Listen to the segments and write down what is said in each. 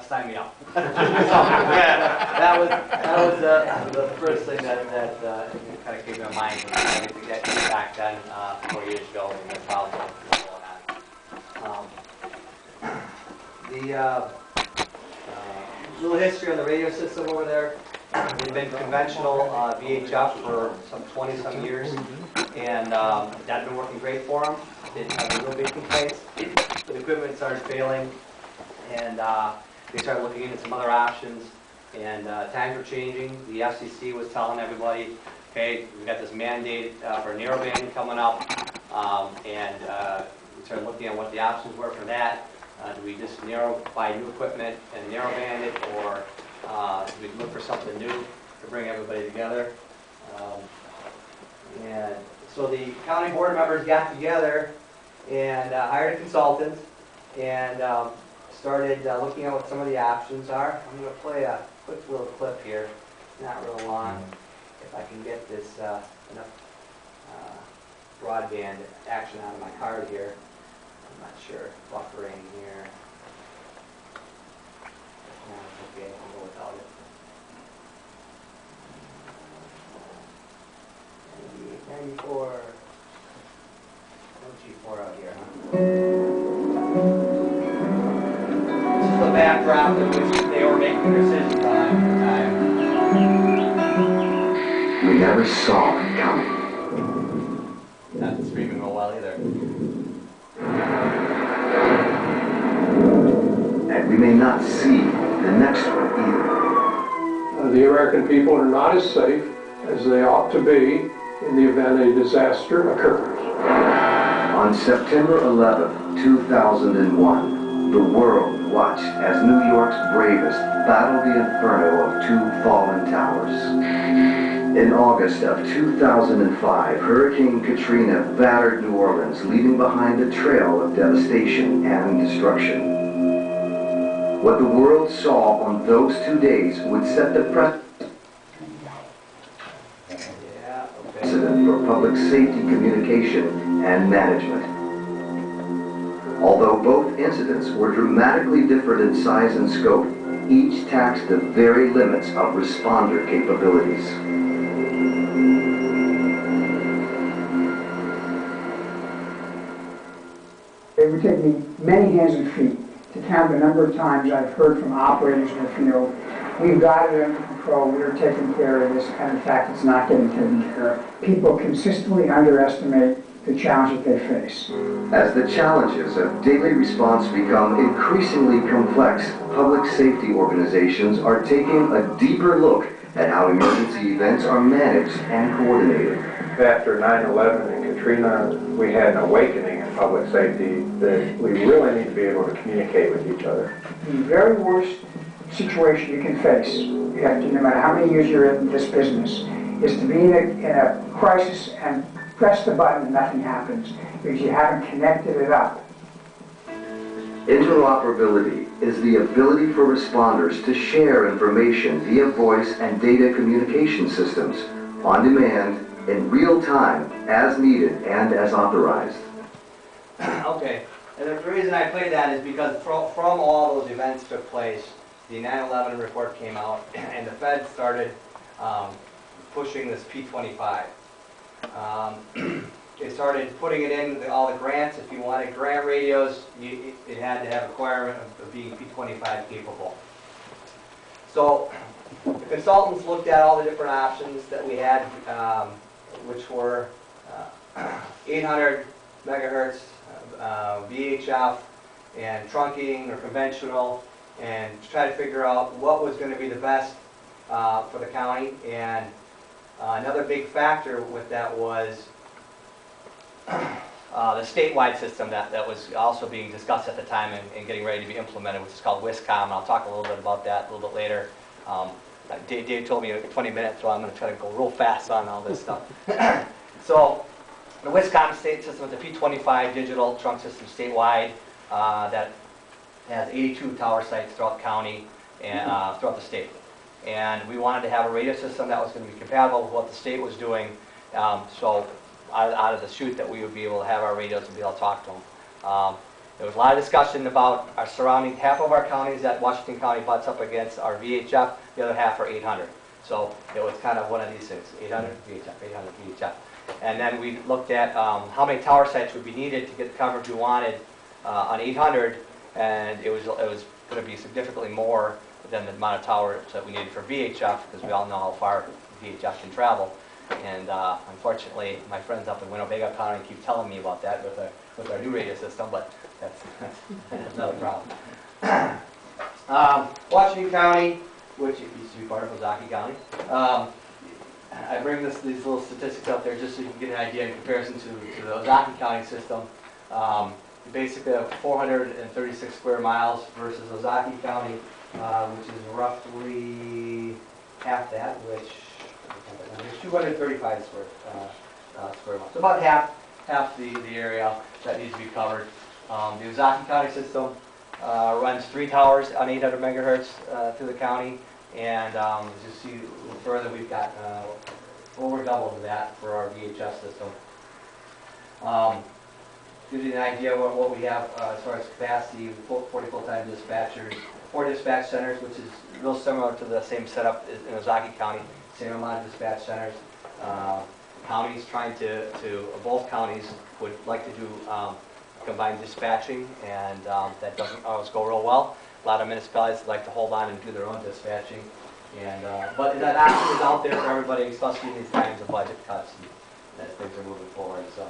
sign me up. So, yeah, that was the first thing that kind of came to my mind when I get back then 4 years ago and the problems that were going on. The little history on the radio system over there. We've been conventional VHF for some 20-some years, and that's been working great for them. Didn't have any real big complaints. The equipment started failing, and they started looking into some other options, and times were changing. The FCC was telling everybody, okay, we've got this mandate for narrowband coming up, and we started looking at what the options were for that. Do we just buy new equipment and narrowband it, or do we look for something new to bring everybody together? And so the county board members got together and hired a consultant and started looking at what some of the options are. I'm going to play a quick little clip here, not real long, if I can get this enough broadband action out of my card here. I'm not sure. Buffering here. No, it's okay. I'll go without it. 94. No G4 out here, huh? This is the background in which they were making decisions on at the time. We never saw it coming. Not screaming real well either. And we may not see the next one either. The American people are not as safe as they ought to be in the event a disaster occurs. On September 11, 2001, the world watched as New York's bravest battled the inferno of two fallen towers. In August of 2005, Hurricane Katrina battered New Orleans, leaving behind a trail of devastation and destruction. What the world saw on those 2 days would set the precedent for public safety communication and management. Although both incidents were dramatically different in size and scope, each taxed the very limits of responder capabilities. It would take me many hands and feet to count the number of times I've heard from operators in the field, we've got it under control, we're taking care of this, and in fact it's not getting taken care of. People consistently underestimate the challenge that they face. As the challenges of daily response become increasingly complex, public safety organizations are taking a deeper look at how emergency events are managed and coordinated. After 9/11 and Katrina, we had an awakening in public safety that we really need to be able to communicate with each other. The very worst situation you can face, you have to, no matter how many years you're in this business, is to be in a crisis and press the button and nothing happens because you haven't connected it up. Interoperability is the ability for responders to share information via voice and data communication systems on demand, in real time, as needed and as authorized. Okay, and the reason I play that is because from all those events took place, the 9/11 report came out, and the Fed started pushing this P25. They started putting it in all the grants. If you wanted grant radios, it had to have a requirement of being P25 capable. So the consultants looked at all the different options that we had, which were 800 megahertz VHF and trunking or conventional, and to try to figure out what was going to be the best for the county. And another big factor with that was the statewide system that was also being discussed at the time and getting ready to be implemented, which is called WISCOM, and I'll talk a little bit about that a little bit later. Dave told me 20 minutes, so I'm going to try to go real fast on all this stuff. So the WISCOM state system is a P25 digital trunk system statewide that has 82 tower sites throughout the county and throughout the state. And we wanted to have a radio system that was going to be compatible with what the state was doing, so out of the chute that we would be able to have our radios and be able to talk to them. There was a lot of discussion about our surrounding, half of our counties that Washington County butts up against are VHF, the other half are 800. So it was kind of one of these things, 800 VHF, 800 VHF. And then we looked at how many tower sites would be needed to get the coverage we wanted on 800, and it was going to be significantly more than the amount of towers that we needed for VHF, because we all know how far VHF can travel. And unfortunately, my friends up in Winnebago County keep telling me about that with our new radio system, but that's another problem. Washington County, which used to be part of Ozaukee County. I bring these little statistics up there just so you can get an idea in comparison to the Ozaukee County system. You basically have 436 square miles versus Ozaukee County, which is roughly half that, which is 235 square miles. So about half the area that needs to be covered. The Ozaukee County system runs 3 towers on 800 megahertz through the county, and as you see a little further, we've got over double that for our VHF system. Gives you an idea of what we have as far as capacity: 40 full-time dispatchers, 4 dispatch centers, which is real similar to the same setup in Ozaukee County. Same amount of dispatch centers. Counties both counties would like to do combined dispatching, and that doesn't always go real well. A lot of municipalities like to hold on and do their own dispatching, and but that option is out there for everybody, especially in these times of budget cuts and as things are moving forward. So,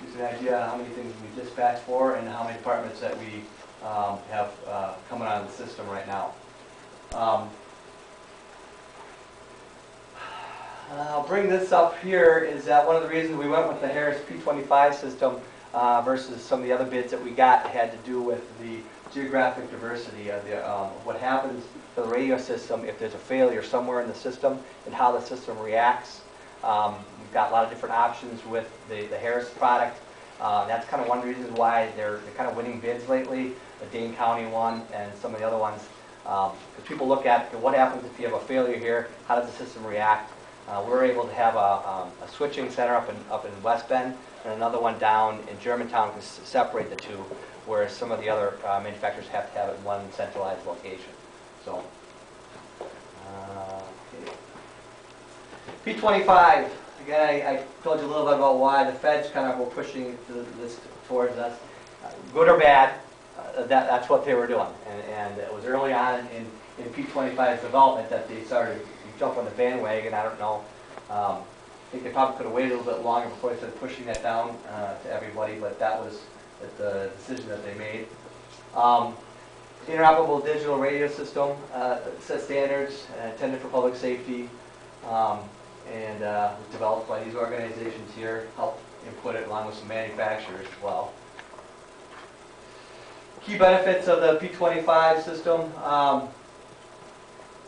gives you an idea of how many things we dispatch for and how many departments that we have coming out of the system right now. I'll bring this up here is that one of the reasons we went with the Harris P25 system versus some of the other bids that we got had to do with the geographic diversity of what happens to the radio system if there's a failure somewhere in the system and how the system reacts. We've got a lot of different options with the Harris product. That's kind of one reason why they're kind of winning bids lately. The Dane County one and some of the other ones. Because people look at what happens if you have a failure here, how does the system react? We're able to have a switching center up in West Bend and another one down in Germantown to separate the two, whereas some of the other manufacturers have to have it in one centralized location. So, okay. P25. Again, I told you a little bit about why the feds kind of were pushing this towards us. Good or bad, that's what they were doing, and it was early on in P25's development that they started. Jump on the bandwagon. I don't know. I think they probably could have waited a little bit longer before they started pushing that down to everybody, but that was the decision that they made. Interoperable digital radio system set standards intended for public safety, and was developed by these organizations here. Help input it along with some manufacturers as well. Key benefits of the P25 system.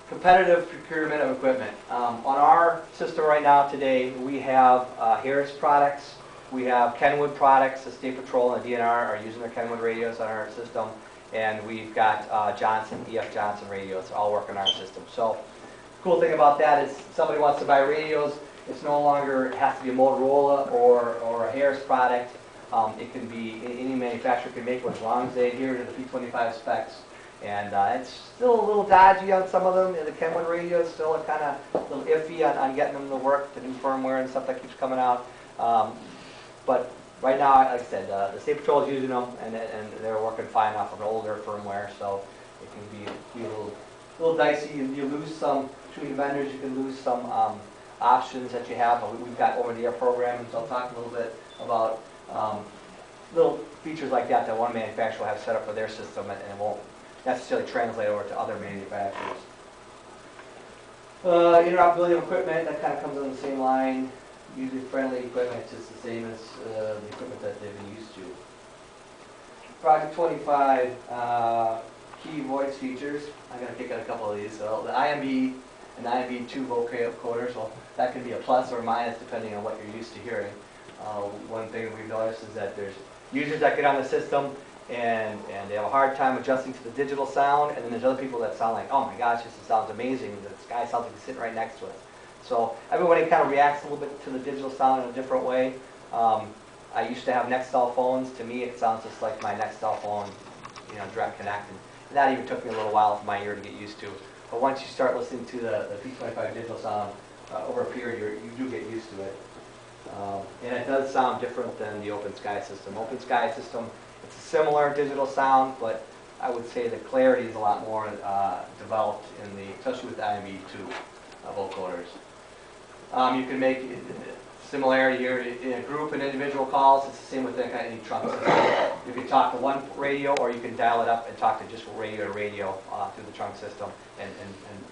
Competitive procurement of equipment. On our system right now today, we have Harris products, we have Kenwood products. The State Patrol and the DNR are using their Kenwood radios on our system, and we've got EF Johnson radios all working on our system. So, cool thing about that is somebody wants to buy radios, it's no longer, it has to be a Motorola or a Harris product. It can be, any manufacturer can make it as long as they adhere to the P25 specs. And it's still a little dodgy on some of them. The Kenwood radios still are kind of a little iffy on getting them to work, the new firmware and stuff that keeps coming out. But right now, like I said, the State Patrol is using them, and they're working fine off of older firmware, so it can be a little dicey. You lose some, between vendors, you can lose some options that you have. We've got over-the-air programming, so I'll talk a little bit about little features like that one manufacturer will have set up for their system, and it won't necessarily translate over to other manufacturers. Interoperability of equipment, that kind of comes on the same line. User-friendly equipment, it's just the same as the equipment that they've been used to. Project 25, key voice features. I'm going to pick out a couple of these. So the IMB and IMB2 vocoders, well, that can be a plus or a minus depending on what you're used to hearing. One thing we've noticed is that there's users that get on the system and they have a hard time adjusting to the digital sound, and then there's other people that sound like, oh my gosh, this sounds amazing. This guy sounds like he's sitting right next to us. So everybody kind of reacts a little bit to the digital sound in a different way. I used to have Nextel phones. To me, it sounds just like my Nextel phone, direct connect. And that even took me a little while for my ear to get used to. But once you start listening to the P25 digital sound over a period, you do get used to it. And it does sound different than the Open Sky system. Open Sky system, it's a similar digital sound, but I would say the clarity is a lot more developed especially with the IMV2 vocoders. You can make similarity here in a group and individual calls. It's the same with any trunk system. You can talk to one radio, or you can dial it up and talk to just radio to radio through the trunk system, and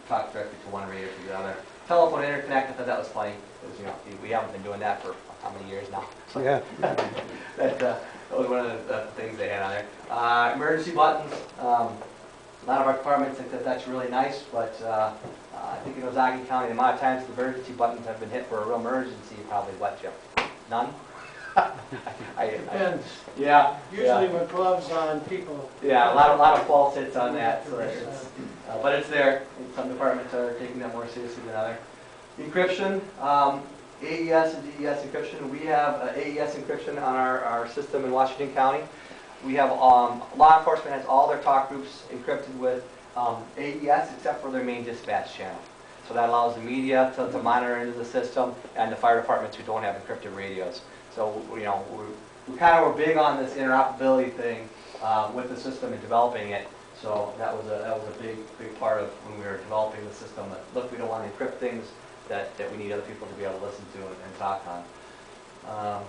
talk directly to one radio to the other. Telephone interconnect, I thought that was funny. Because, we haven't been doing that for how many years now? So yeah. That was one of the things they had on there. Emergency buttons. A lot of our departments think that that's really nice, but I think in Ozaukee County, the amount of times the emergency buttons have been hit for a real emergency, probably what, Jim? None? Depends. Yeah. Usually with gloves on, people. Yeah, a lot of false hits on that. So but it's there. And some departments are taking that more seriously than others. Encryption, AES and DES encryption. We have AES encryption on our system in Washington County. We have law enforcement has all their talk groups encrypted with AES except for their main dispatch channel. So that allows the media to monitor into the system, and the fire departments who don't have encrypted radios. So we kind of were big on this interoperability thing with the system and developing it. So that was a big part of when we were developing the system. That, look, we don't want to encrypt things that we need other people to be able to listen to and talk on.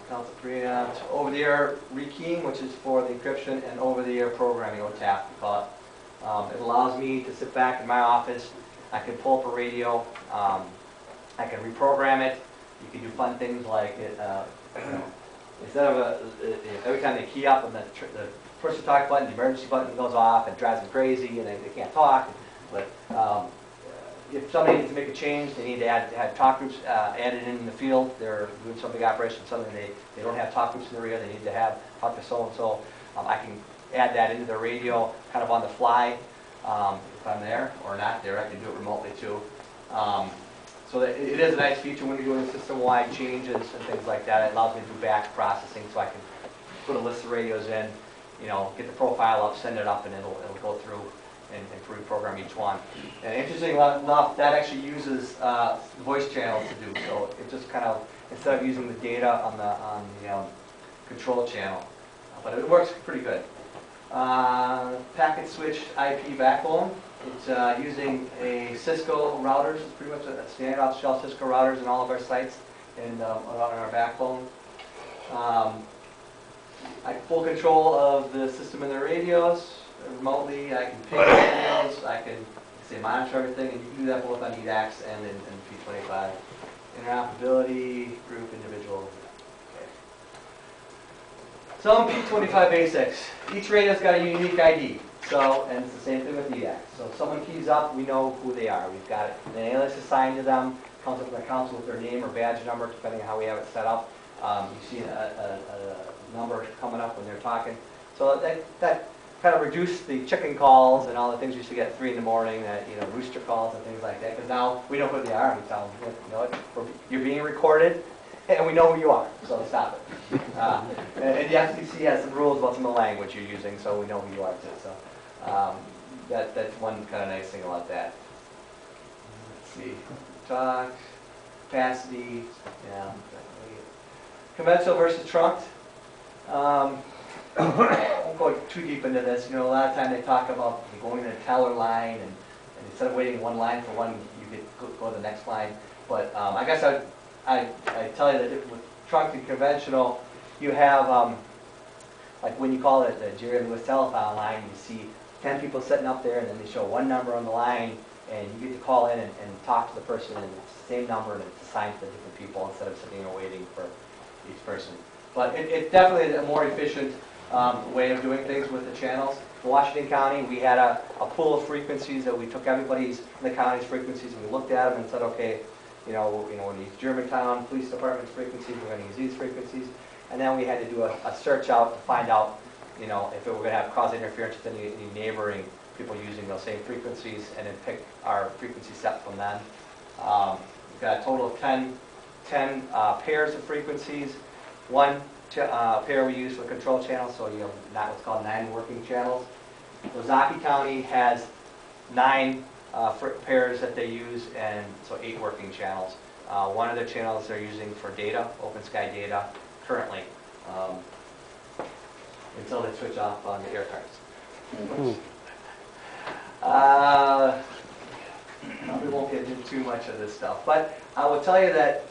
Council preamp, over-the-air rekeying, which is for the encryption, and over-the-air programming, OTAP, we call it. It allows me to sit back in my office. I can pull up a radio. I can reprogram it. You can do fun things like instead of every time they key up and the push-to-talk button, the emergency button goes off and drives them crazy and they can't talk. But if somebody needs to make a change, they need to have talk groups added in the field. They're doing some big operation, something they don't have talk groups in the radio. They need to have talk to so-and-so. I can add that into the radio kind of on the fly if I'm there or not there. I can do it remotely too. So that it is a nice feature when you're doing system-wide changes and things like that. It allows me to do batch processing, so I can put a list of radios in, get the profile up, send it up, and it'll go through and reprogram each one. And interestingly enough, that actually uses voice channels to do. So it just kind of, instead of using the data on the control channel, but it works pretty good. Packet switch IP backbone. It's using a Cisco routers. It's pretty much a standard off-the-shelf Cisco routers in all of our sites and on our backbone. I have full control of the system and the radios. Remotely, I can pick radios, I can monitor everything, and you can do that both on EDAX and in P25. Interoperability, group, individual. Okay. Some P25 basics. Each radio's got a unique ID, and it's the same thing with EDAX. So if someone keys up, we know who they are. We've got an alias assigned to them, comes up in the console with their name or badge number, depending on how we have it set up. You see a number coming up when they're talking. So that kind of reduce the chicken calls and all the things we used to get at 3 in the morning, rooster calls and things like that, because now we know who they are and we tell them, you're being recorded and we know who you are, so stop it. And the FCC has some rules about some of the language you're using, so we know who you are too. So that's one kind of nice thing about that. Let's see, talk, capacity, conventional versus trunked. I won't go too deep into this. A lot of time they talk about going to a teller line, and instead of waiting one line for one, you could go to the next line. But I guess I tell you that with trunk and conventional, you have like when you call it the Jerry Lewis telephone line, you see 10 people sitting up there, and then they show one number on the line, and you get to call in and talk to the person, and it's the same number, and it's assigned to the different people instead of sitting and waiting for each person. But it's definitely a more efficient way of doing things with the channels. In Washington County, we had a pool of frequencies that we took everybody's in the county's frequencies, and we looked at them and said, okay, we're going to use Germantown Police Department's frequencies, we're going to use these frequencies, and then we had to do a search out to find out, if it were going to have cause interference with any neighboring people using those same frequencies, and then pick our frequency set from them. We've got a total of 10 pairs of frequencies. One pair we use for control channels, so you have what's called 9 working channels. Ozaukee County has 9 pairs that they use, and so 8 working channels. One of the channels they're using for data, open sky data, currently, until they switch off on the air cards. We won't get into too much of this stuff, but I will tell you that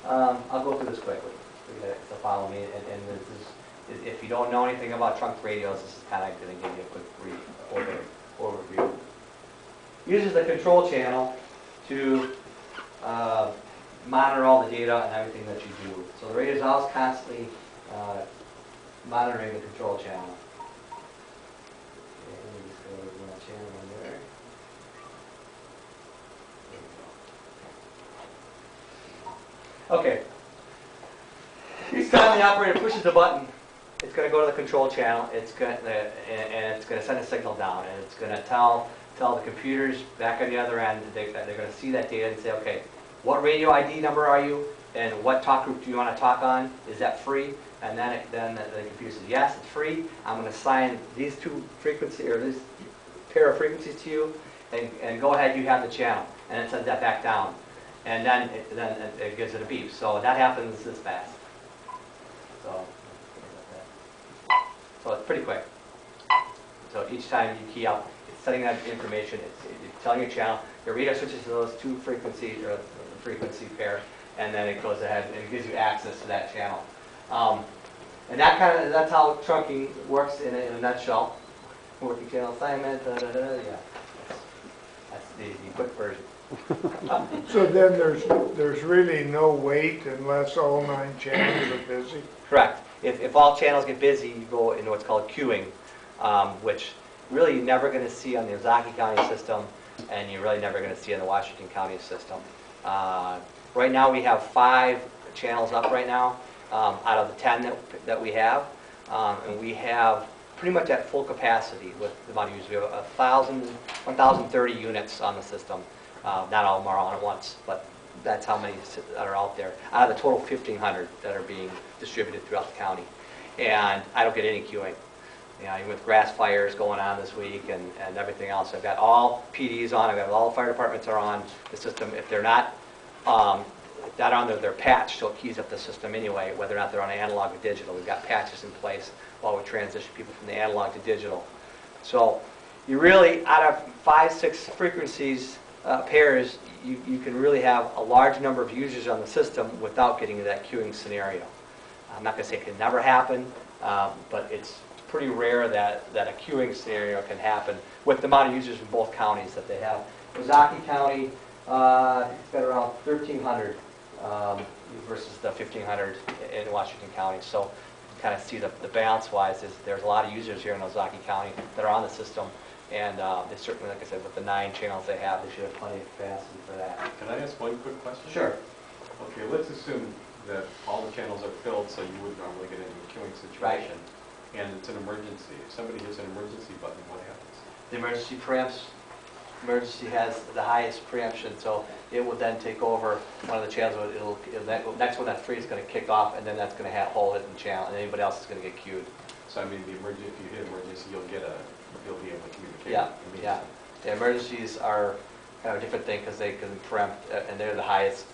I'll go through this quickly. So follow me, and this is, if you don't know anything about trunk radios, this is kind of going to give you a quick brief overview. Uses the control channel to monitor all the data and everything that you do. So the radio is always constantly monitoring the control channel. Okay, let me just go to my channel on there. Okay. Each time the operator pushes the button, it's going to go to the control channel. It's going to, and it's going to send a signal down, and it's going to tell the computers back on the other end that they're going to see that data and say, okay, what radio ID number are you, and what talk group do you want to talk on? Is that free? And then the computer says, yes, it's free. I'm going to assign these 2 frequencies, or this pair of frequencies to you, and go ahead, you have the channel, and it sends that back down, and then it gives it a beep. So that happens this fast. So it's pretty quick. So each time you key up, it's setting that information, it's telling your channel, your radio switches to those 2 frequencies, or the frequency pair, and then it goes ahead and it gives you access to that channel. And that's how trunking works in a nutshell. Working channel assignment, yeah. That's the quick version. So then there's really no wait unless all 9 channels are busy? Correct. If all channels get busy, you go into what's called queuing, which really you're never going to see on the Ozaukee County system, and you're really never going to see on the Washington County system. Right now we have 5 channels up right now out of the 10 that we have, and we have pretty much at full capacity with the amount of users. We have 1,030 units on the system. Not all of them are on at once, but that's how many that are out there. Out of the total 1,500 that are being distributed throughout the county. And I don't get any queuing. You know, even with grass fires going on this week and everything else, I've got all PDs on, I've got all the fire departments are on the system. If they're not on there, they're patched, so it keys up the system anyway, whether or not they're on analog or digital. We've got patches in place while we transition people from the analog to digital. So you really, out of 5, 6 frequencies, pairs, you can really have a large number of users on the system without getting into that queuing scenario. I'm not going to say it can never happen, but it's pretty rare that a queuing scenario can happen with the amount of users in both counties that they have. Ozaukee County, it's got around 1,300 versus the 1,500 in Washington County. So you kind of see the balance-wise is there's a lot of users here in Ozaukee County that are on the system. And they certainly, like I said, with the 9 channels they have, they should have plenty of capacity for that. Can I ask one quick question? Sure. Okay, let's assume that all the channels are filled so you would normally get into a queuing situation. Right. And it's an emergency. If somebody hits an emergency button, what happens? The emergency preempts. Emergency has the highest preemption, so it will then take over one of the channels. Next one that's free is going to kick off, and then that's going to hold it in the channel, and anybody else is going to get queued. So I mean, if you hit emergency, you'll be able to communicate. Yeah. The emergencies are kind of a different thing because they can preempt, and they're the highest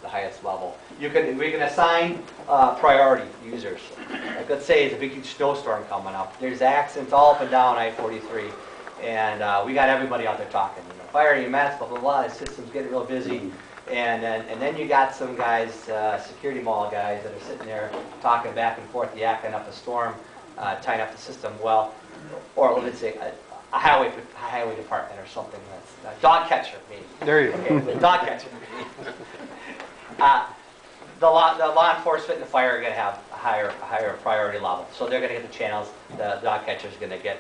level. We can assign priority users. Like let's say it's a big huge snowstorm coming up. There's accidents all up and down I-43, and we got everybody out there talking. You know, fire, EMS, blah blah blah. The system's getting real busy, and then you got some guys, security mall guys, that are sitting there talking back and forth, yakking up a storm, tying up the system. Well, or let's say a highway department or something. That's a dog catcher, maybe. There you go. Okay, the dog catcher. The law enforcement and the fire are going to have a higher priority level, so they're going to get the channels. The dog catcher is going to get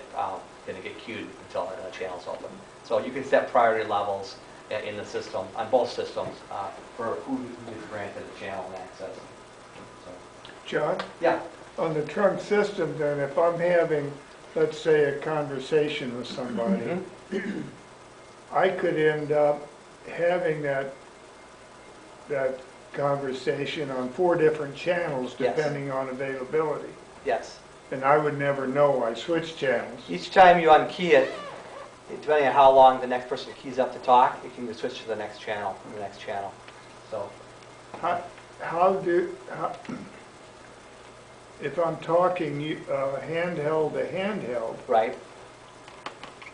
queued until the channel's open. So you can set priority levels in the system on both systems for who gets granted the channel and access. So. John? Yeah. On the trunk system, then, if I'm having, let's say, a conversation with somebody, I could end up having that conversation on 4 different channels Yes. depending on availability. Yes. And I would never know, I switch channels. Each time you unkey it, depending on how long the next person keys up to talk, it can switch to the next channel, So, If I'm talking handheld to handheld, right?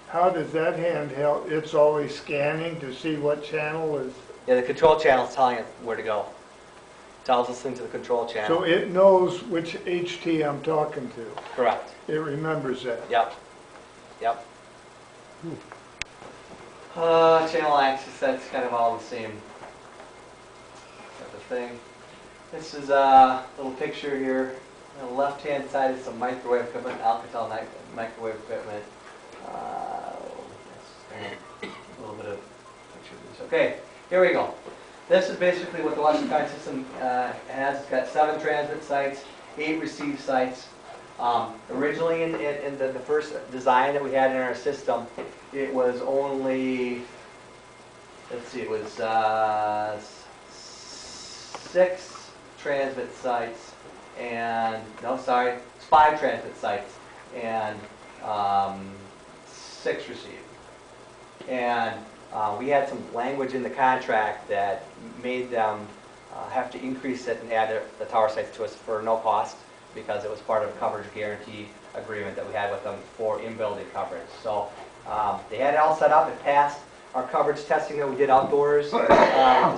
how does that handheld, it's always scanning to see what channel is, Yeah, the control channel is telling it where to go. Tells us into the control channel. so it knows which HT I'm talking to. Correct. It remembers that. Yep. Yep. Channel access, that's kind of all the same type of thing. This is a little picture here. On the left-hand side is some microwave equipment, Alcatel microwave equipment. A little bit of pictures. Okay, here we go. This is basically what the Ozaukee County system has. It's got 7 transmit sites, 8 receive sites. Originally in the first design that we had in our system, it was only, let's see, it was 6 transmit sites and, no, sorry, it's 5 transmit sites and 6 receive. And we had some language in the contract that made them have to increase it and add the tower sites to us for no cost, because it was part of a coverage guarantee agreement that we had with them for in-building coverage. So they had it all set up. It passed our coverage testing that we did outdoors.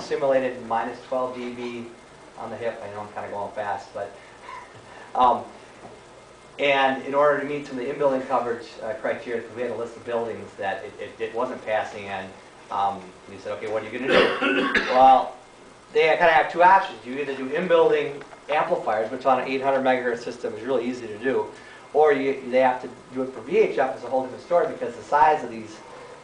Simulated minus 12 dB on the hip. I know I'm kind of going fast, but and in order to meet some of the in-building coverage criteria, because we had a list of buildings that it wasn't passing, and we said, okay, what are you going to do? Well, they kind of have 2 options. You either do in-building amplifiers, which on an 800 megahertz system is really easy to do, or they have to do it for VHF. Is a whole different story, because the size of these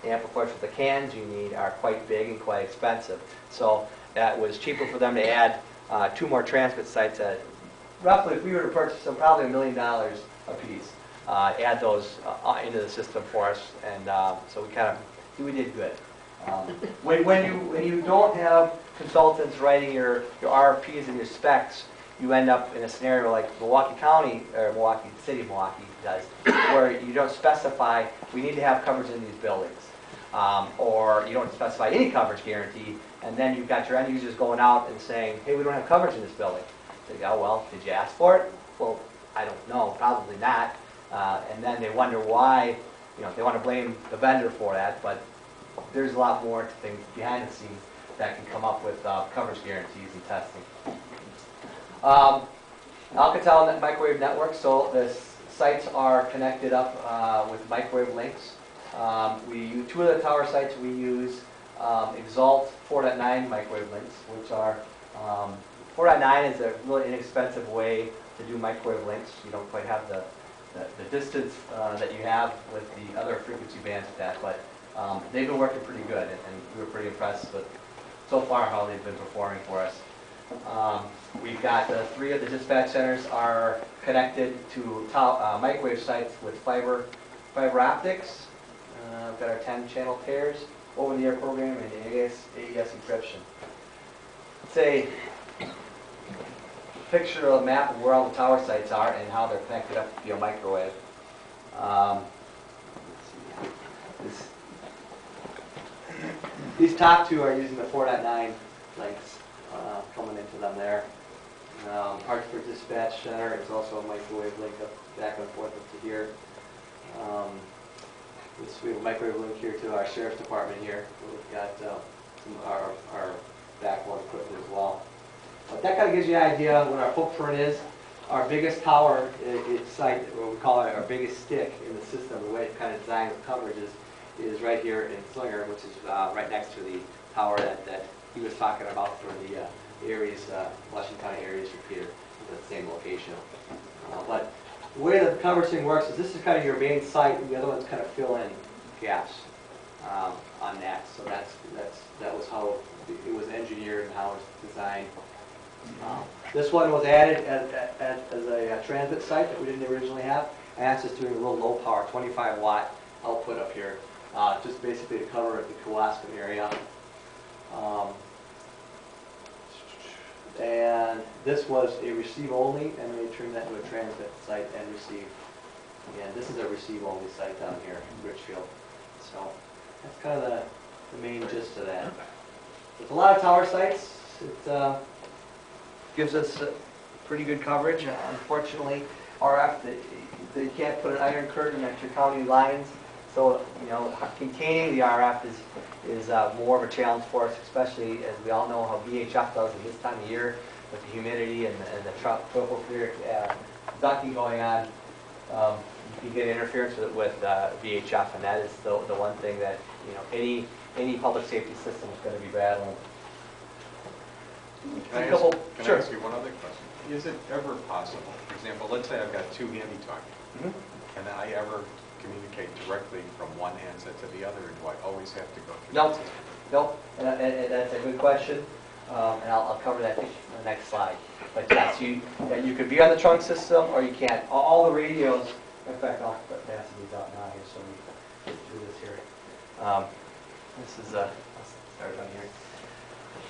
amplifiers with the cans you need are quite big and quite expensive. So it was cheaper for them to add 2 more transmit sites. Roughly, if we were to purchase them, probably $1 million a piece. Add those into the system for us, and so we did good. When you don't have consultants writing your RFPs and your specs, you end up in a scenario like Milwaukee County, or Milwaukee City, Milwaukee does, where you don't specify, we need to have coverage in these buildings. Or you don't specify any coverage guarantee, and then you've got your end users going out and saying, hey, we don't have coverage in this building. So you go, oh, well, did you ask for it? Well, I don't know, probably not. And then they wonder why, they want to blame the vendor for that, but there's a lot more to things behind the scenes that can come up with coverage guarantees and testing. Alcatel microwave network, so the sites are connected up with microwave links. 2 of the tower sites we use Exalt 4.9 microwave links, which are 4.9 is a really inexpensive way to do microwave links. You don't quite have the distance that you have with the other frequency bands with that, but they've been working pretty good, and we were pretty impressed with so far how they've been performing for us. We've got 3 of the dispatch centers are connected to microwave sites with fiber optics. We've got our 10-channel pairs, over-the-air programming, and AES encryption. It's a picture of a map of where all the tower sites are and how they're connected up via microwave. These top 2 are using the 4.9 links coming into them there. Hartford Dispatch Center is also a microwave link up back and forth up to here. We have a microwave link here to our sheriff's department here. We've got some our backbone equipment as well. But that kind of gives you an idea of what our footprint is. Our biggest tower site, what we call our biggest stick in the system, the way it's kind of designed with coverage is right here in Slinger, which is right next to the tower that he was talking about for the areas, Washington County areas repeater, the same location. But the way the coverage thing works is this is kind of your main site, and the other ones kind of fill in gaps on that. So that was how it was engineered and how it was designed. This one was added as a transit site that we didn't originally have. And that's just doing a little low power, 25 watt output up here, just basically to cover the Kewaskum area. And this was a receive only, and they turned that into a transmit site and receive. And this is a receive only site down here in Richfield. So that's kind of the main gist of that. With a lot of tower sites, it gives us pretty good coverage. Unfortunately, RF, they can't put an iron curtain at your county lines. So, you know, containing the RF is more of a challenge for us, especially as we all know how VHF does at this time of year with the humidity and the tropospheric ducting going on. You can get interference with VHF, and that is the one thing that, you know, any public safety system is going to be battling. Can I ask you one other question? Is it ever possible, for example, let's say I've got two handy-talkie, can I ever communicate directly from one handset to the other, or do I always have to go through No, that system? no, and that's a good question, and I'll cover that in the next slide. But yes, you could be on the trunk system, or you can't. All the radios, in fact, I'll pass these out now here so we can do this here. This is, let's start on here.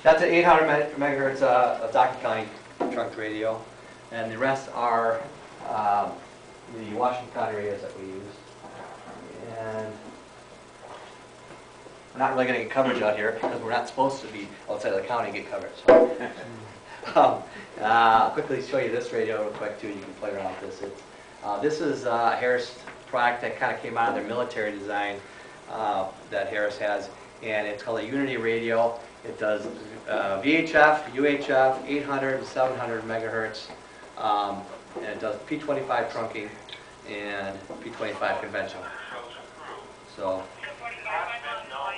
That's an 800 megahertz Ozaukee County trunk radio, and the rest are the Washington County radios that we use. And we're not really going to get coverage out here because we're not supposed to be outside of the county and get coverage. So, I'll quickly show you this radio real quick too. You can play around with this. This is a Harris product that kind of came out of their military design that Harris has, and it's called a Unity radio. It does VHF, UHF, 800 and 700 megahertz, and it does P25 trunking and P25 conventional. So,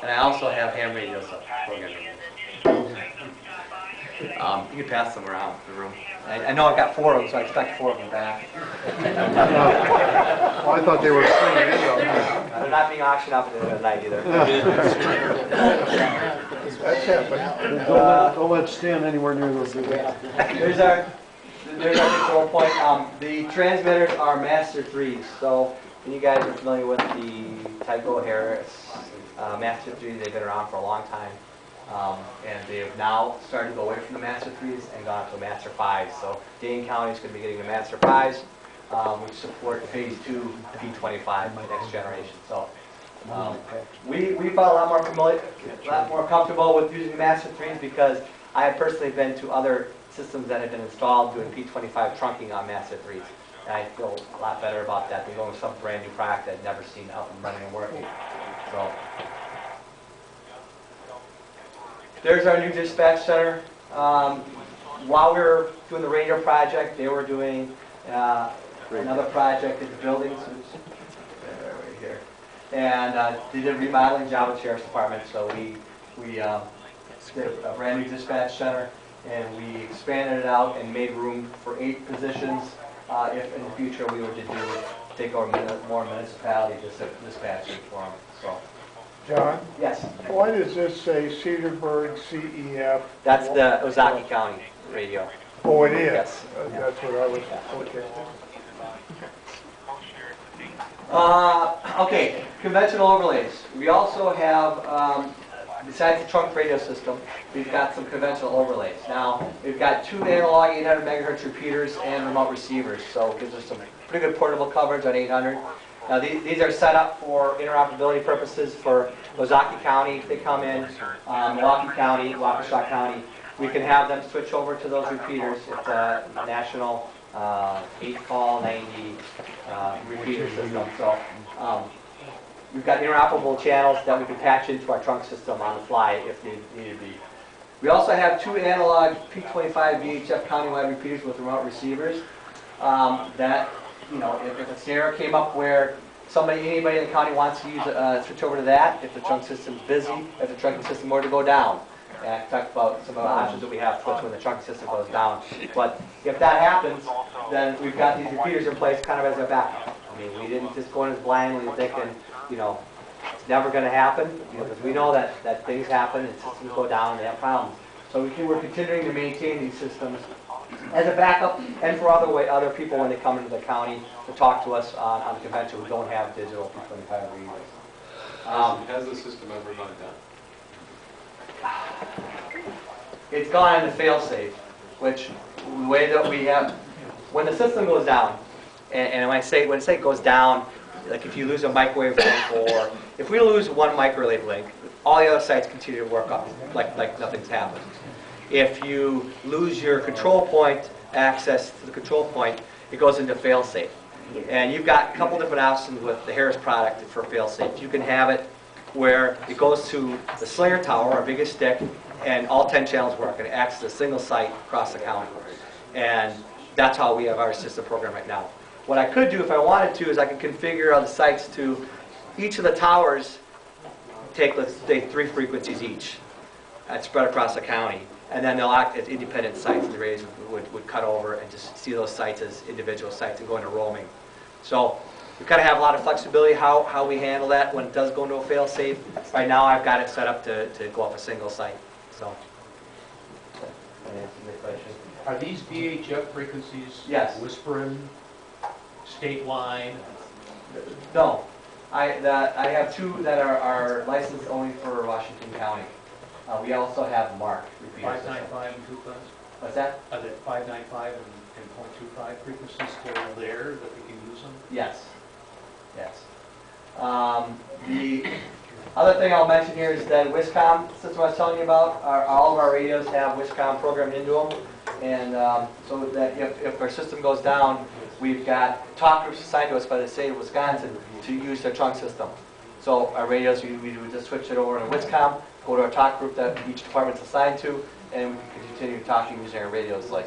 and I also have ham radios programmed. You can pass them around the room. I know I've got 4 of them, so I expect 4 of them back. Well, I thought they were free window. They're not being auctioned off at the end of the night either. That's happened. Don't let Stan anywhere near those. There's our control point. The transmitters are Master 3s. So you guys are familiar with the Tyco Harris Master 3. They've been around for a long time. And they have now started to go away from the Master 3s and gone to the Master 5s. So Dane County is going to be getting the Master 5s, which support Phase 2 P25, my next generation. So we felt a lot more comfortable with using the Master 3s because I have personally been to other systems that have been installed doing P25 trunking on Master 3s. And I feel a lot better about that than going with some brand new product that I've never seen up and running and working. So. There's our new dispatch center. While we were doing the radio project, they were doing another project at the buildings, right here. And they did a remodeling job with the Sheriff's Department, so we did a brand new dispatch center, and we expanded it out and made room for 8 positions. If in the future we were to take over more municipality dispatching for them. So. John? Yes. Why does this say Cedarburg CEF? That's the Ozaukee County radio. Oh, it is? Yes. That's what I was, okay. Okay, conventional overlays. We also have, besides the trunk radio system, we've got some conventional overlays. Now, we've got 2 analog 800 megahertz repeaters and remote receivers, so it gives us some pretty good portable coverage on 800. Now, these are set up for interoperability purposes for Ozaukee County. If they come in, Milwaukee County, Waukesha County, we can have them switch over to those repeaters. It's a national 8-call 90 repeater system. So we've got interoperable channels that we can patch into our trunk system on the fly if need to be. We also have 2 analog P25 VHF countywide repeaters with remote receivers that, you know, if a scenario came up where anybody in the county wants to use switch over to that, if the trunk system's busy, if the trunking system were to go down. And I talked about some of the options that we have for when the trunking system goes down. But if that happens, then we've got these repeaters in place kind of as a backup. I mean, we didn't just go in as blindly thinking, you know, it's never going to happen, because we know that things happen and systems go down and they have problems. So we're continuing to maintain these systems as a backup and for other people when they come into the county to talk to us on the convention who don't have digital P25 readers. Has the system ever gone down? It's gone into fail-safe. which the way that we have, when the system goes down, and when I say it goes down, like if you lose a microwave link, or if we lose one microwave link, all the other sites continue to work up like nothing's happened. If you lose your control point, access to the control point, it goes into fail-safe. And you've got a couple different options with the Harris product for fail-safe. You can have it where it goes to the Slinger Tower, our biggest stick, and all 10 channels work, and it acts as a single site across the county. And that's how we have our system program right now. What I could do if I wanted to is I could configure all the sites to each of the towers take, let's say, 3 frequencies each and spread across the county. And then they'll act as independent sites, and the radios would cut over and just see those sites as individual sites and go into roaming. So we kind of have a lot of flexibility how we handle that when it does go into a fail-safe. Right now I've got it set up to go off a single site. So, that answers your question. Are these VHF frequencies? Yes. Whispering, statewide? No. I have 2 that are licensed only for Washington County. We also have Mark. 595 and 25? What's that? Are the 595 and .25 frequencies still there that we can use them? Yes. Yes. The other thing I'll mention here is that Wiscom system I was telling you about, all of our radios have Wiscom programmed into them. And so that if our system goes down, we've got talk groups assigned to us by the state of Wisconsin to use their trunk system. So our radios, we would just switch it over to Wiscom, go to our talk group that each department's assigned to, and we can continue talking using our radios. Like,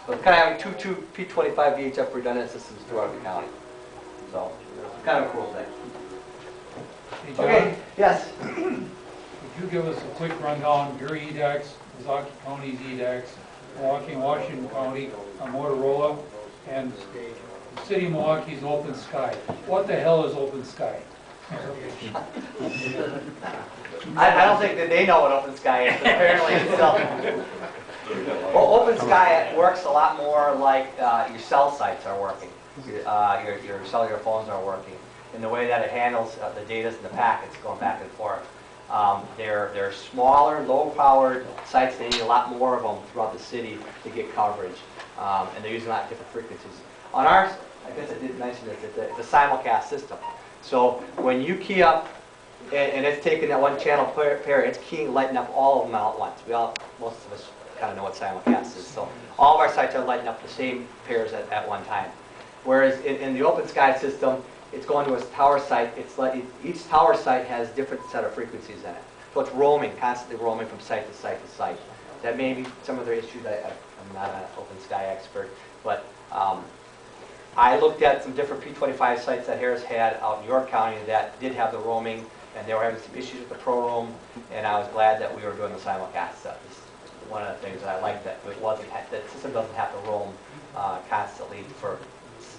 so it's kind of having two P25 VHF redundant systems throughout the county. So it's kind of a cool thing. Hey, John, Okay, yes. Could you give us a quick rundown of your EDAX, Ozaukee County's EDAX, Milwaukee and Washington County, Motorola, and the City of Milwaukee's Open Sky? What the hell is Open Sky? I don't think that they know what Open Sky is, but apparently it's well, Open Sky works a lot more like your cell sites are working, your cellular phones are working, in the way that it handles the data and the packets going back and forth. They're smaller, low-powered sites. They need a lot more of them throughout the city to get coverage, and they're using a lot of different frequencies. On ours, I guess I didn't mention this, it's a simulcast system. So when you key up, and it's taking that one channel pair, it's keying, lighting up all of them all at once. Most of us kind of know what simulcast is. So all of our sites are lighting up the same pairs at one time. Whereas in the Open Sky system, it's going to a tower site. It's like each tower site has a different set of frequencies in it. So it's roaming, constantly roaming from site to site to site. That may be some of their issues. I'm not an Open Sky expert, but I looked at some different P25 sites that Harris had out in York County that did have the roaming, and they were having some issues with the pro roam, and I was glad that we were doing the simulcast stuff. It's one of the things that I liked, that the system doesn't have to roam constantly for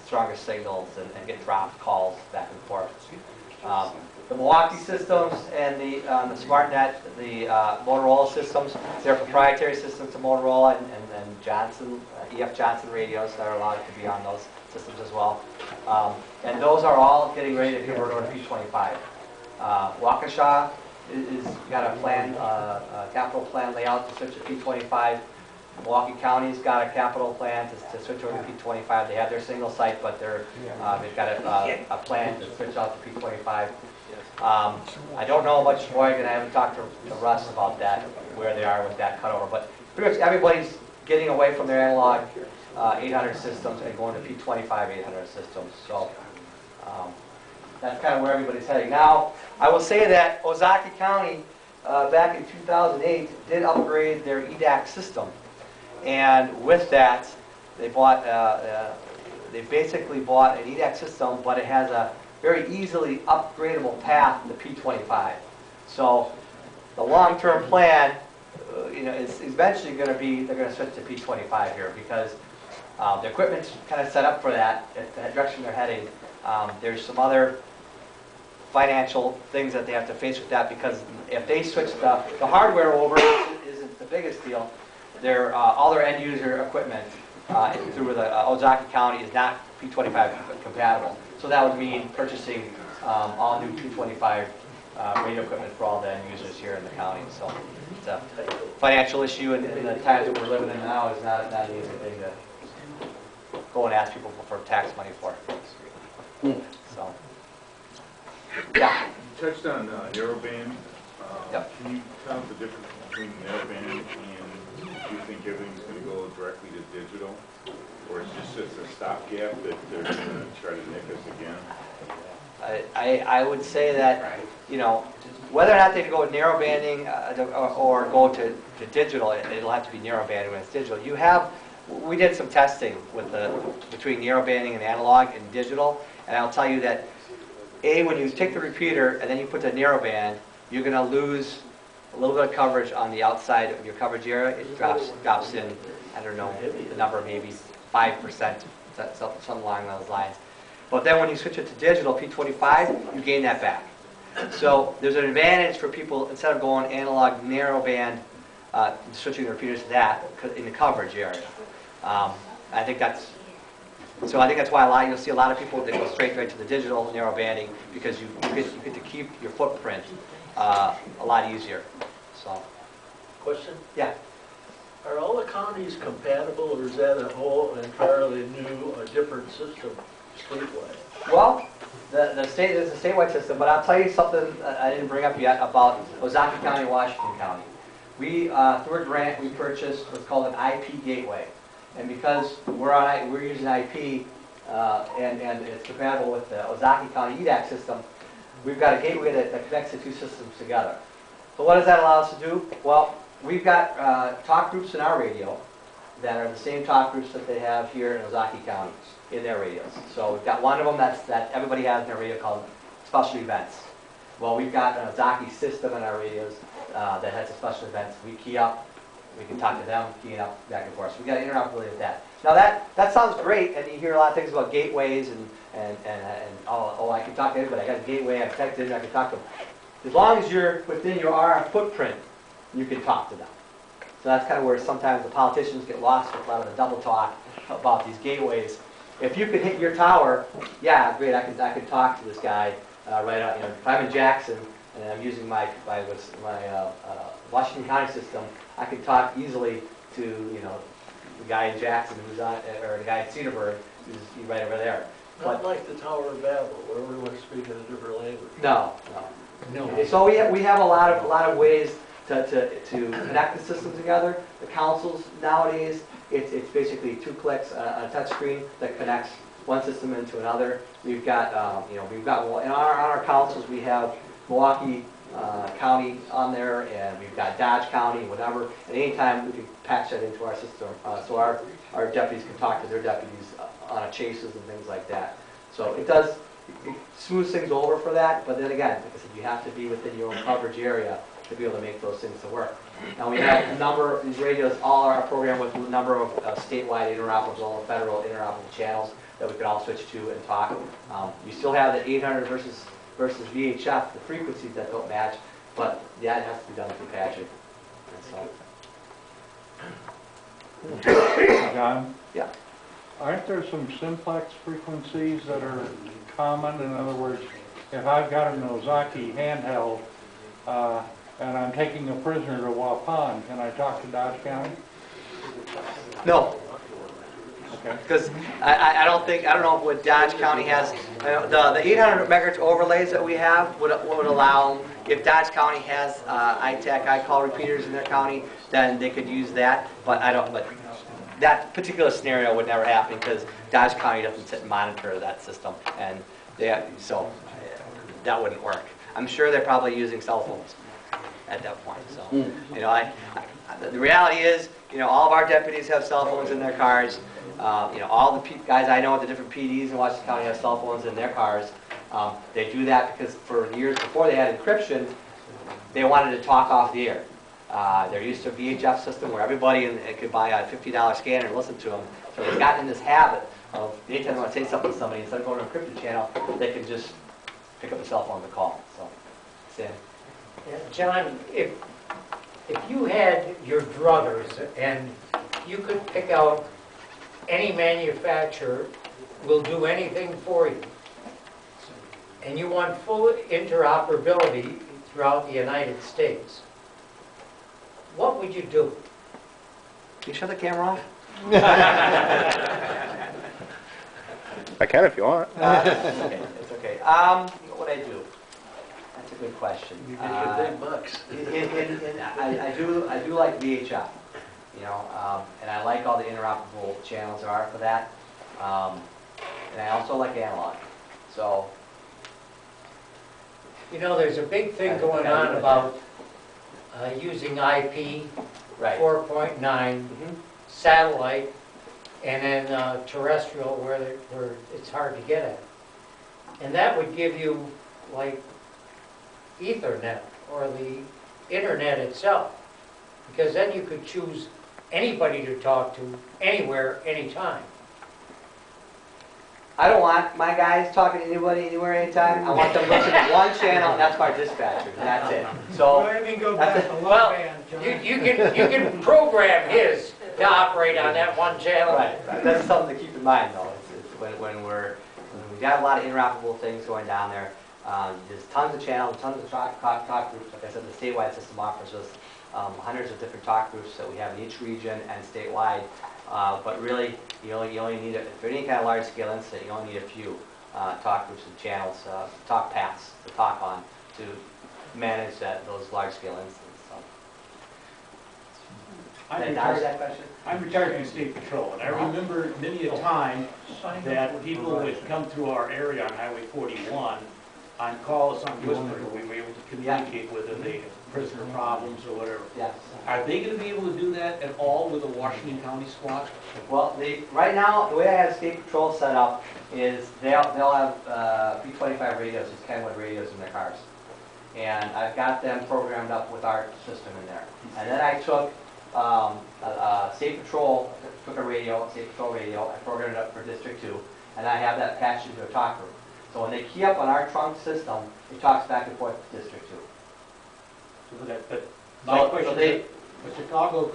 stronger signals and get dropped calls back and forth. The Milwaukee systems and the SmartNet, the Motorola systems, they're proprietary systems to Motorola and Johnson, EF Johnson radios that are allowed to be on those systems as well. And those are all getting ready to convert over to P25. Waukesha is got a plan, a capital plan layout to switch to P25. Milwaukee County's got a capital plan to switch over to P25. They have their single site, but they've got a plan to switch out to P25. I don't know much more, and I haven't talked to Russ about that, where they are with that cutover. But pretty much everybody's getting away from their analog 800 systems and going to P25 800 systems. So that's kind of where everybody's heading. Now, I will say that Ozaukee County, back in 2008, did upgrade their EDAX system. And with that, they basically bought an EDAX system, but it has a very easily upgradable path to P25. So the long-term plan, is eventually going to be they're going to switch to P25 here, because the equipment's kind of set up for that. If the direction they're heading, there's some other financial things that they have to face with that, because if they switch the hardware over, isn't the biggest deal. All their end user equipment through the Ozaukee County is not P25 compatible. So that would mean purchasing all new P25 radio equipment for all the end users here in the county. So it's a financial issue, and the times that we're living in now is not an easy thing to go and ask people for tax money for. So, yeah. You touched on narrowband. Yep. Can you tell us the difference between narrowband and do you think everything's going to go directly to digital? Or is this just a stopgap that they're going to try to nick us again? I would say that, you know, whether or not they go with narrowbanding or go to digital, it'll have to be narrowbanding when it's digital. We did some testing with between narrowbanding and analog and digital, and I'll tell you that, when you take the repeater and then you put the narrowband, you're going to lose a little bit of coverage on the outside of your coverage area. It drops in, I don't know, the number maybe 5%, something along those lines. But then when you switch it to digital, P25, you gain that back. So there's an advantage for people, instead of going analog narrowband, switching the repeaters to that in the coverage area. I think that's why you'll see a lot of people that go straight to the digital narrowbanding, because you get to keep your footprint a lot easier. So, question? Yeah. Are all the counties compatible, or is that a whole entirely new, a different system statewide? Well, there's a statewide system, but I'll tell you something I didn't bring up yet about Ozaukee County, Washington County. We, through a grant, we purchased what's called an IP gateway. And because we're using IP and it's compatible with the Ozaukee County EDAC system, we've got a gateway that connects the two systems together. So what does that allow us to do? Well, we've got talk groups in our radio that are the same talk groups that they have here in Ozaukee County in their radios. So we've got one of them that everybody has in their radio called special events. Well, we've got an Ozaukee system in our radios that has a special events. We key up, we can talk to them, keying up back and forth. So we've got interoperability with that. Now that sounds great, and you hear a lot of things about gateways and I can talk to anybody. I got a gateway, I'm connected, I can talk to them. As long as you're within your RF footprint, you can talk to them. So that's kind of where sometimes the politicians get lost with a lot of the double talk about these gateways. If you could hit your tower, yeah, great, I could talk to this guy right out. You know, if I'm in Jackson and I'm using my Washington County system, I can talk easily to the guy in Jackson who's on, or the guy in Cedarburg who's right over there. Not like the Tower of Babel, where everyone's speaking a different language. No. So we have a lot of ways to connect the systems together. The councils nowadays, it's basically 2 clicks on a touch screen that connects one system into another. We've got in our councils we have Milwaukee County on there, and we've got Dodge County, whatever. And anytime we can patch that into our system, so our deputies can talk to their deputies on chases and things like that. So it smooths things over for that. But then again, like I said, you have to be within your own coverage area to be able to make those things to work. Now we have a number of these radios, all are programmed with a number of statewide interoperable, federal interoperable channels that we could all switch to and talk. You still have the 800 versus VHF, the frequencies that don't match, but yeah, it has to be done through patching. John? Yeah. Aren't there some simplex frequencies that are common? In other words, if I've got an Ozaukee handheld and I'm taking a prisoner to Waupun, can I talk to Dodge County? No. Okay. Because I don't know what Dodge County has. The 800 megahertz overlays that we have would allow, if Dodge County has ITAC, I-call repeaters in their county, then they could use that. But that particular scenario would never happen because Dodge County doesn't sit and monitor that system, and so that wouldn't work. I'm sure they're probably using cell phones at that point. So the reality is, all of our deputies have cell phones in their cars. All the guys I know at the different PDs in Washington County have cell phones in their cars. They do that because for years before they had encryption, they wanted to talk off the air. They're used to a VHF system where everybody could buy a $50 scanner and listen to them. So they've gotten in this habit of anytime they want to say something to somebody, instead of going to an encrypted channel, they can just pick up the cell phone and call. So, Sam. Yeah, John, if you had your druthers and you could pick out any manufacturer will do anything for you, and you want full interoperability, throughout the United States, what would you do? Can you shut the camera off? I can if you want. It's okay. What would I do? That's a good question. You get your big bucks. I do like VHF, you know, and I like all the interoperable channels there are for that. And I also like analog. So, You know, there's a big thing going on about using IP, right. 4.9, satellite, and then terrestrial where it's hard to get at. And that would give you like Ethernet or the internet itself, because then you could choose anybody to talk to anywhere, anytime. I don't want my guys talking to anybody, anywhere, anytime. I want them listening to one channel, and that's my dispatcher, and that's it. So, Don't even go back to low Well, band, John. you can program his to operate on that one channel. right. That's something to keep in mind, though. It's when we've got a lot of interoperable things going down there. There's tons of channels, tons of talk groups. Like I said, the statewide system offers us hundreds of different talk groups that we have in each region and statewide. But really, you only need, for any kind of large-scale incident, you only need a few talk groups and channels, talk paths to talk on to manage those large-scale incidents. So. Did I answer that question? I'm retired from State Patrol, and I remember many a time that people would come through our area on Highway 41 on calls on Whisper, we were able to communicate with them, they prisoner problems or whatever. Yes. Are they going to be able to do that at all with a Washington County squad? Well, right now, the way I have State Patrol set up is they'll have P25 radios, these Kenwood radios in their cars. And I've got them programmed up with our system in there. And then I took State Patrol, took a radio, State Patrol radio, I programmed it up for District 2, and I have that patched into a talk room. So when they key up on our trunk system, it talks back and forth to District 2. But my question is, Chicago,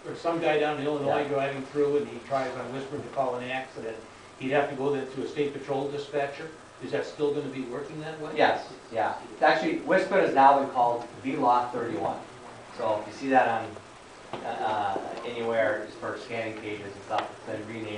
or some guy down in Illinois driving through and he tries on Whisper to call an accident, he'd have to go then to a State Patrol dispatcher? Is that still going to be working that way? Yes, yeah. Actually, Whisper has now been called VLAW 31. So if you see that on anywhere for scanning pages and stuff, it's been renamed.